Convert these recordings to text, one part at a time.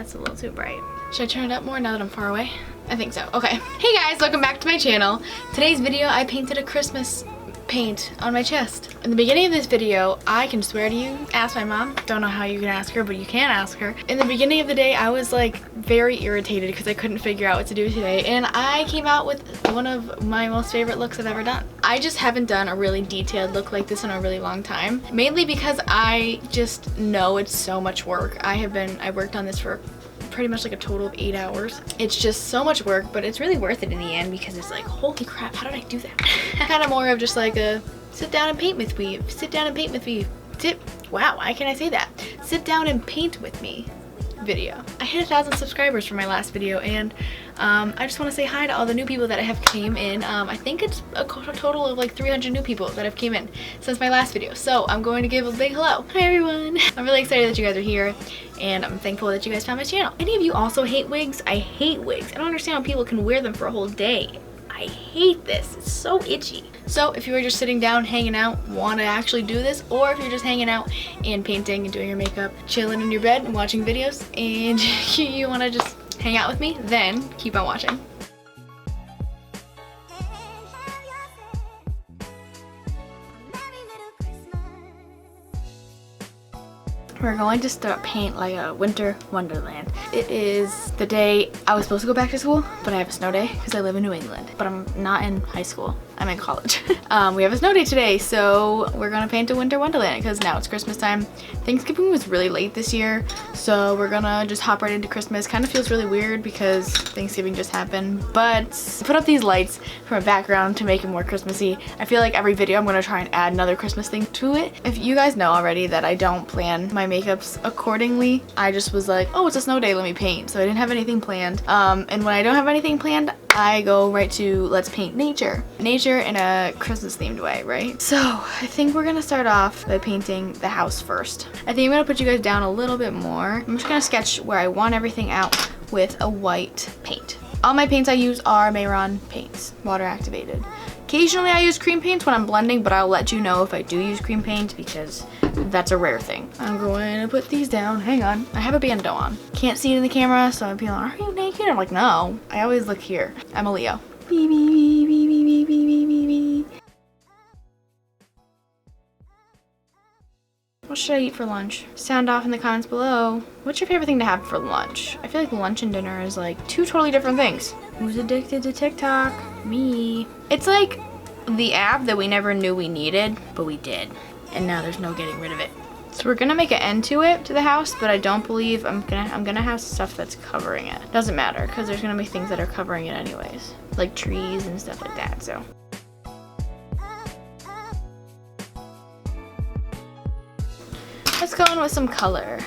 That's a little too bright. Should I turn it up more now that I'm far away? I think so. Okay. Hey guys, welcome back to my channel. Today's video, I painted a Christmas paint on my chest. In the beginning of this video, I can swear to you, ask my mom. Don't know how you can ask her, but you can ask her. In the beginning of the day, I was like very irritated because I couldn't figure out what to do today, and I came out with one of my most favorite looks I've ever done. I just haven't done a really detailed look like this in a really long time, mainly because I just know it's so much work. I worked on this for pretty much like a total of 8 hours. It's just so much work, but it's really worth it in the end because it's like, holy crap, how did I do that? Kind of more of just like a sit down and paint with me. Sit down and paint with me. Wow, why can I say that? Sit down and paint with me video. I hit 1,000 subscribers for my last video, and I just want to say hi to all the new people that have came in. I think it's a total of like 300 new people that have came in since my last video. So I'm going to give a big hello. Hi everyone. I'm really excited that you guys are here, and I'm thankful that you guys found my channel. Any of you also hate wigs? I hate wigs. I don't understand how people can wear them for a whole day. I hate this. It's so itchy. So if you were just sitting down, hanging out, want to actually do this, or if you're just hanging out and painting and doing your makeup, chilling in your bed and watching videos, and you want to just hang out with me, then keep on watching. We're going to start paint like a winter wonderland. It is the day I was supposed to go back to school, but I have a snow day because I live in New England. But I'm not in high school. I'm in college. We have a snow day today, so we're gonna paint a winter wonderland because now it's Christmas time. Thanksgiving was really late this year, so we're gonna just hop right into Christmas. Kind of feels really weird because Thanksgiving just happened, but put up these lights from a background to make it more Christmassy. I feel like every video I'm gonna try and add another Christmas thing to it. If you guys know already that I don't plan my makeups accordingly, I just was like, oh, it's a snow day, let me paint. So I didn't have anything planned. And when I don't have anything planned, I go right to let's paint nature. Nature in a Christmas themed way, right? So I think we're gonna start off by painting the house first. I think I'm gonna put you guys down a little bit more. I'm just gonna sketch where I want everything out with a white paint. All my paints I use are Mehron paints, water activated. Occasionally I use cream paints when I'm blending, but I'll let you know if I do use cream paint because that's a rare thing. I'm going to put these down. Hang on. I have a bandeau on. Can't see it in the camera, so I'm feeling, are you naked? I'm like, no. I always look here. I'm a Leo. Beep, beep, beep, beep, beep, beep, beep, beep, beep. What should I eat for lunch? Sound off in the comments below. What's your favorite thing to have for lunch? I feel like lunch and dinner is like two totally different things. Who's addicted to TikTok? Me. It's like the app that we never knew we needed, but we did. And now there's no getting rid of it. So we're gonna make an end to it, to the house, but I don't believe I'm gonna have stuff that's covering it. Doesn't matter, because there's gonna be things that are covering it anyways. Like trees and stuff like that, so. Let's go in with some color.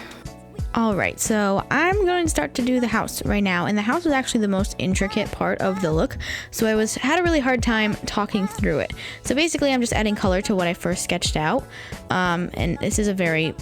Alright, so I'm going to start to do the house right now, and the house was actually the most intricate part of the look, so I had a really hard time talking through it. So basically I'm just adding color to what I first sketched out, and this is a very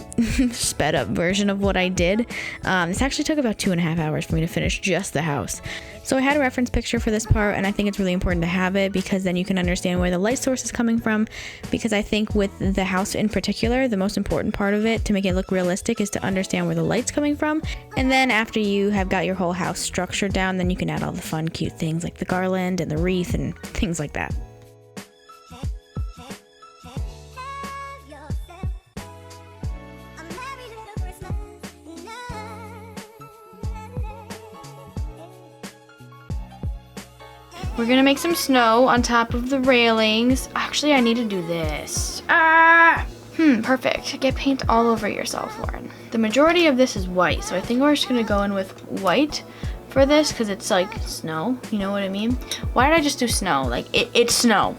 sped up version of what I did. This actually took about 2.5 hours for me to finish just the house. So I had a reference picture for this part, and I think it's really important to have it because then you can understand where the light source is coming from, because I think with the house in particular, the most important part of it to make it look realistic is to understand where the light's coming from. And then after you have got your whole house structured down, then you can add all the fun, cute things like the garland and the wreath and things like that. We're gonna make some snow on top of the railings. Actually, I need to do this. Perfect. Get paint all over yourself, Lauren. The majority of this is white, so I think we're just gonna go in with white for this because it's like snow, you know what I mean? Why did I just do snow? Like, it's snow.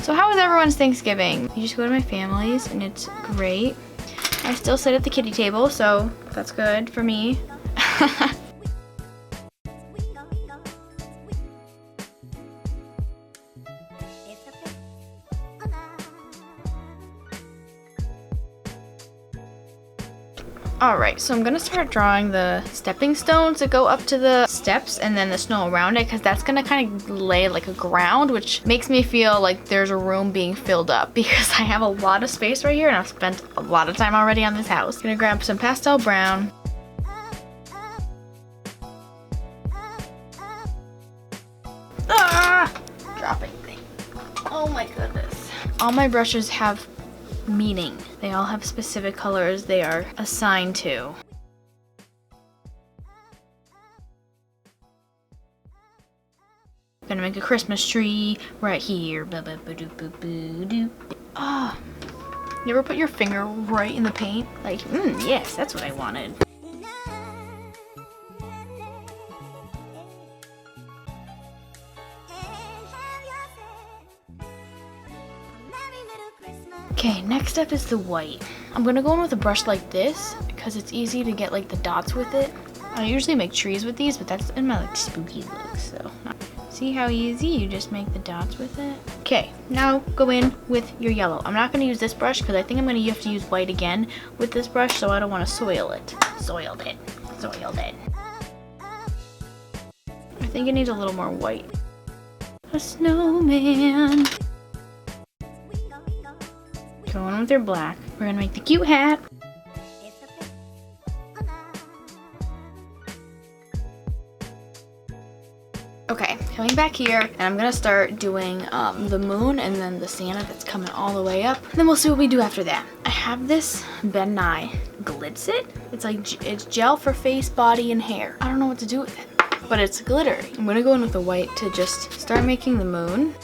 So how was everyone's Thanksgiving? You just go to my family's and it's great. I still sit at the kiddie table, so that's good for me. All right, so I'm gonna start drawing the stepping stones that go up to the steps and then the snow around it, because that's gonna kind of lay like a ground, which makes me feel like there's a room being filled up because I have a lot of space right here and I've spent a lot of time already on this house. Gonna grab some pastel brown. Ah! Dropping thing. Oh my goodness. All my brushes have meaning. They all have specific colors they are assigned to. Gonna make a Christmas tree right here. Ah, you ever put your finger right in the paint? Like, yes, that's what I wanted. Okay, next up is the white. I'm gonna go in with a brush like this because it's easy to get like the dots with it. I usually make trees with these, but that's in my like spooky look, so. See how easy you just make the dots with it? Okay, now go in with your yellow. I'm not gonna use this brush because I think I'm gonna have to use white again with this brush, so I don't wanna soil it. Soiled it. I think it needs a little more white. A snowman. Going with your black. We're gonna make the cute hat. Okay, coming back here, and I'm gonna start doing the moon and then the Santa that's coming all the way up. And then we'll see what we do after that. I have this Ben Nye Glitz-It. It's like, it's gel for face, body, and hair. I don't know what to do with it, but it's glittery. I'm gonna go in with the white to just start making the moon.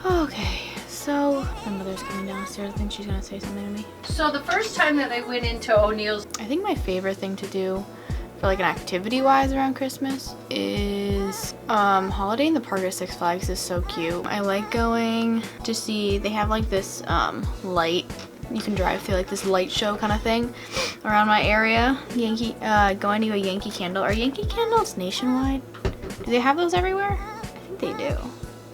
Okay, so my mother's coming downstairs. I think she's gonna say something to me. So the first time that I went into O'Neill's, I think my favorite thing to do for like an activity wise around Christmas is Holiday in the Park at Six Flags is so cute. I like going to see, they have like this light, you can drive through like this light show kind of thing around my area. Going to a Yankee Candle. Are Yankee Candles nationwide? Do they have those everywhere? I think they do,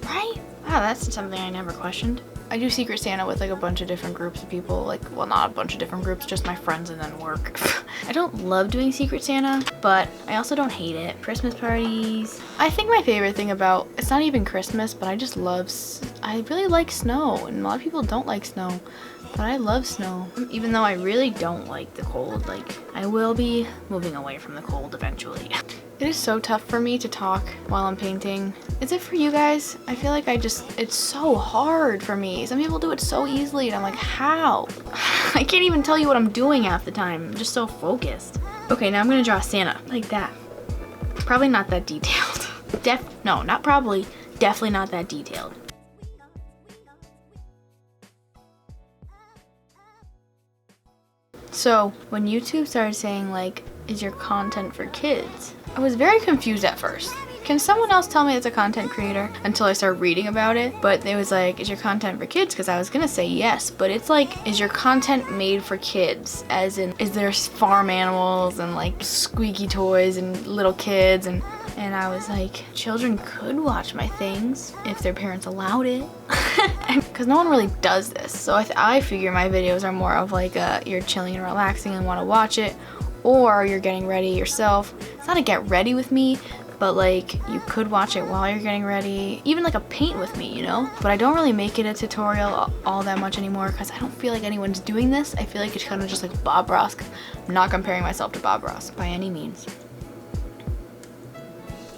right? Wow, that's something I never questioned. I do Secret Santa with like a bunch of different groups of people, like, well, not a bunch of different groups, just my friends and then work. I don't love doing Secret Santa, but I also don't hate it. Christmas parties. I think my favorite thing about, it's not even Christmas, but I just love, I really like snow, and a lot of people don't like snow, but I love snow. Even though I really don't like the cold, like, I will be moving away from the cold eventually. It is so tough for me to talk while I'm painting. Is it for you guys? I feel like it's so hard for me. Some people do it so easily and I'm like, how? I can't even tell you what I'm doing half the time. I'm just so focused. Okay, now I'm gonna draw Santa like that. Probably not that detailed. No, not probably, definitely not that detailed. So when YouTube started saying like, is your content for kids? I was very confused at first. Can someone else tell me it's a content creator? Until I started reading about it. But it was like, is your content for kids? Because I was gonna say yes, but it's like, is your content made for kids? As in, is there farm animals and like squeaky toys and little kids? And I was like, children could watch my things if their parents allowed it. Because no one really does this. So I figure my videos are more of like you're chilling and relaxing and want to watch it, or you're getting ready yourself. It's not a get ready with me, but like you could watch it while you're getting ready, even like a paint with me, you know? But I don't really make it a tutorial all that much anymore because I don't feel like anyone's doing this. I feel like it's kind of just like Bob Ross. I'm not comparing myself to Bob Ross by any means.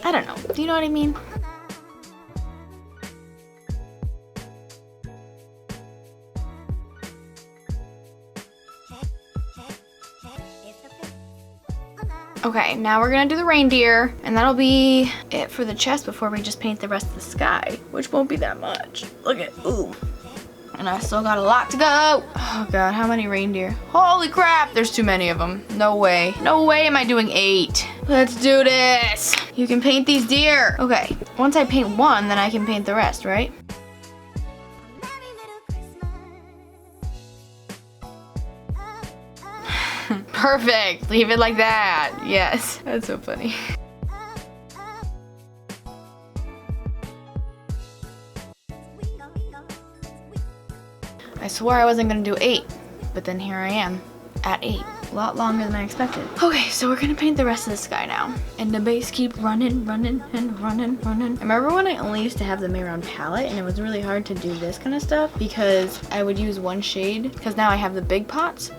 I don't know. Do you know what I mean? Okay, now we're gonna do the reindeer, and that'll be it for the chest before we just paint the rest of the sky, which won't be that much. Look at, ooh. And I still got a lot to go. Oh God, how many reindeer? Holy crap, there's too many of them. No way. No way am I doing 8. Let's do this. You can paint these deer. Okay, once I paint one, then I can paint the rest, right? Perfect, leave it like that. Yes, that's so funny. I swore I wasn't gonna do 8, but then here I am at 8. A lot longer than I expected. Okay, so we're gonna paint the rest of the sky now. And the base keep running. I remember when I only used to have the Mehron palette and it was really hard to do this kind of stuff because I would use one shade because now I have the big pots.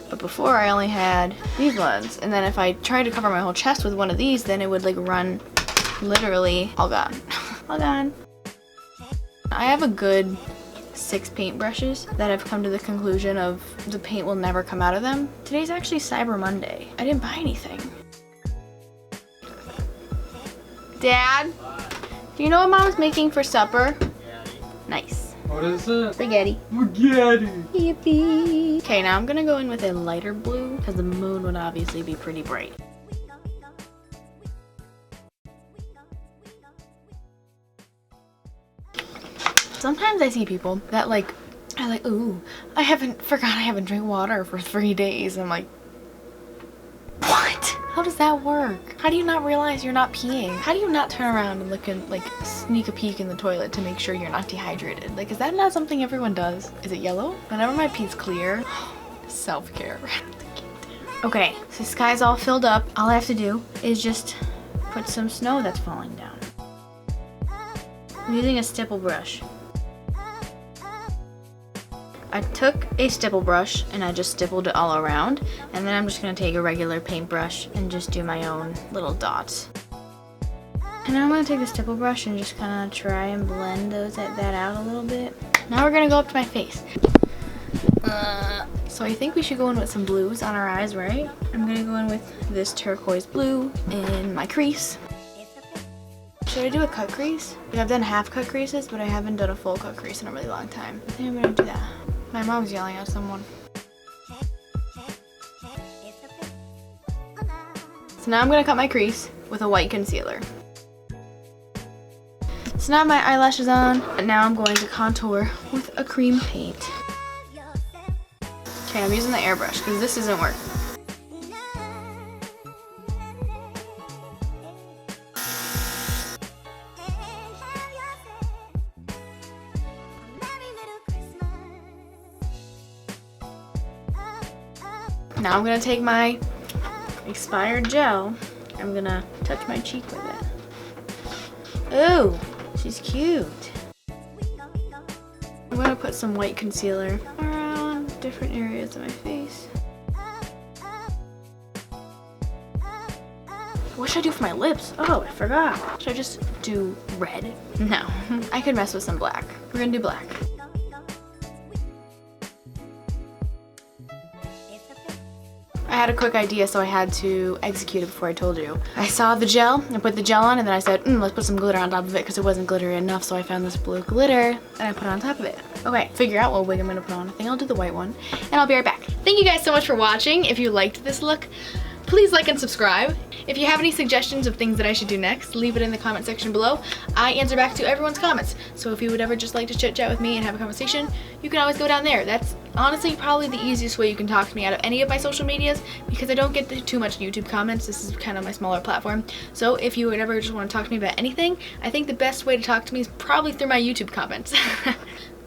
But before I only had these ones. And then if I tried to cover my whole chest with one of these, then it would like run literally all gone. All gone. I have a good 6 paintbrushes that I've come to the conclusion of the paint will never come out of them. Today's actually Cyber Monday. I didn't buy anything. Dad, do you know what Mom's making for supper? Nice. What is it? Spaghetti. Spaghetti. Yippee. Okay, now I'm gonna go in with a lighter blue because the moon would obviously be pretty bright. Sometimes I see people that are like, ooh, I haven't drank water for 3 days. I'm like, what? How does that work? How do you not realize you're not peeing? How do you not turn around and look and sneak a peek in the toilet to make sure you're not dehydrated? Like, is that not something everyone does? Is it yellow? Whenever my pee's clear, self-care. Okay, so the sky's all filled up. All I have to do is just put some snow that's falling down. I'm using a stipple brush. I took a stipple brush and I just stippled it all around, and then I'm just gonna take a regular paintbrush and just do my own little dots. And now I'm gonna take the stipple brush and just kind of try and blend that out a little bit. Now we're gonna go up to my face. So I think we should go in with some blues on our eyes, right? I'm gonna go in with this turquoise blue in my crease. Should I do a cut crease? Like, I've done half cut creases, but I haven't done a full cut crease in a really long time. I think I'm gonna do that. My mom's yelling at someone. So now I'm gonna cut my crease with a white concealer. So now my eyelashes on, and now I'm going to contour with a cream paint. Okay, I'm using the airbrush because this isn't working. Now I'm gonna take my expired gel. I'm gonna touch my cheek with it. Ooh, she's cute. I'm gonna put some white concealer around different areas of my face. What should I do for my lips? Oh, I forgot. Should I just do red? No, I could mess with some black. We're gonna do black. I had a quick idea, so I had to execute it before I told you. I saw the gel, I put the gel on, and then I said, let's put some glitter on top of it because it wasn't glittery enough, so I found this blue glitter, and I put it on top of it. Okay, figure out what wig I'm gonna put on. I think I'll do the white one, and I'll be right back. Thank you guys so much for watching. If you liked this look, please like and subscribe. If you have any suggestions of things that I should do next, leave it in the comment section below. I answer back to everyone's comments. So if you would ever just like to chit chat with me and have a conversation, you can always go down there. That's honestly probably the easiest way you can talk to me out of any of my social medias because I don't get too much YouTube comments. This is kind of my smaller platform. So if you would ever just want to talk to me about anything, I think the best way to talk to me is probably through my YouTube comments.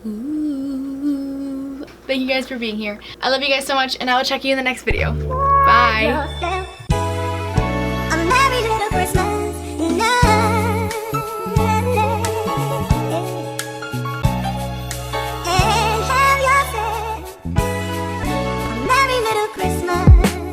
Ooh. Thank you guys for being here. I love you guys so much, and I will check you in the next video. Bye.